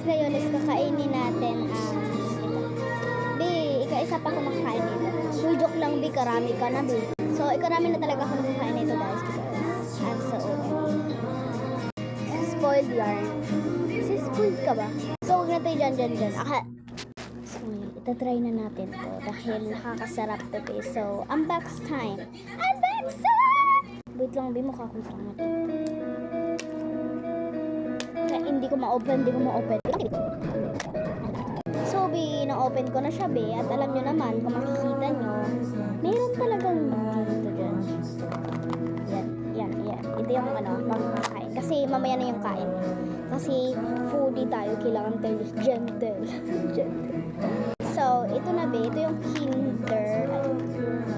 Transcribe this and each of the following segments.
ngayon is kakainin natin ang ika-isa pa kumakain nito. Uy, joke lang, karami ka na, So, karami na talaga akong kumakain nito, guys, because I'm so open. Spoiled yarn. Kasi spoiled ka ba? So, huwag na tayo dyan. So, itatry na natin to dahil nakakasarap to, guys. So, unbox time. Unbox time! Wait lang, mukha akong pangat. Hindi ko ma-open. So, na-open ko na siya, at alam nyo naman, kung makikita nyo, meron talagang dito dyan. Yan. Ito yung magkakain. Kasi mamaya na yung kain. Kasi foodie tayo, kailangan tayo gentle. So, ito na, ito yung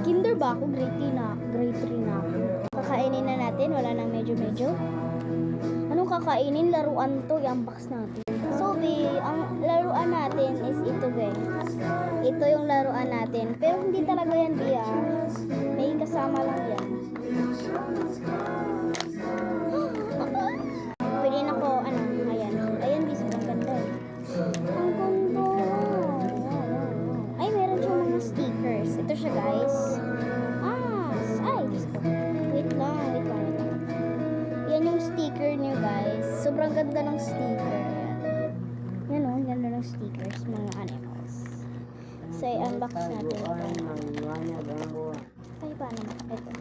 Kinder ba ako? Grade 3 na ako. Kakainin na natin, wala nang medyo. Anong kakainin? Laruan to, i-unbox natin. So, ang laruan natin is ito, guys. Ito yung laruan natin. Pero hindi talaga yan, may kasama lang yan. Pwede na ko, ayan, sobrang ganda. Ang ganda. Ay, meron siyang mga stickers. Ito siya, guys. Wait lang. Yan yung sticker niyo, guys. Sobrang ganda ng sticker. Yan ganda ng stickers, mga animals. So, i-unbox natin. Ay, paano? Ito.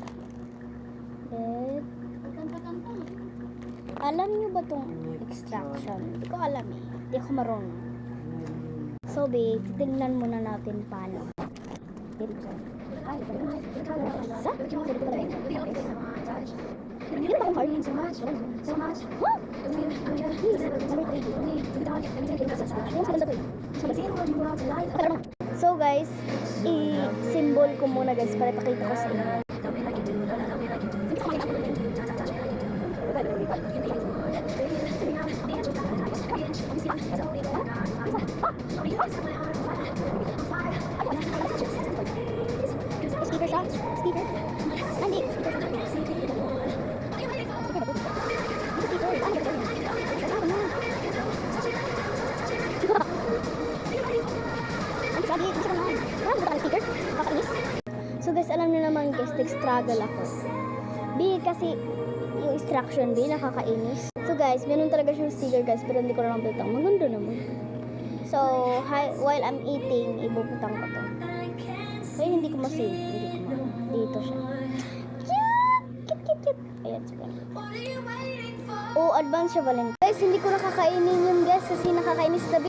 Alam niyo ba tong extraction? Hindi ko alam eh. Hindi ako marunong. So, tingnan muna natin paano. So guys, i-symbol ko muna, guys, para ipakita ko sa inyo. Speaker siya? Speaker? Hindi. So guys, alam niyo naman, guys, nag-struggle ako. Kasi yung instruction, nakakainis. So guys, meron talaga siyang sticker, guys, pero hindi ko na lang bitang. Maganda naman. So, while I'm eating, ibubutang ko to. Kaya hindi ko ma-save. Dito siya. Cute. Ayan, siguro. Oh, advance siya, Valentine. Guys, hindi ko nakakainin yun, guys, kasi nakakainis na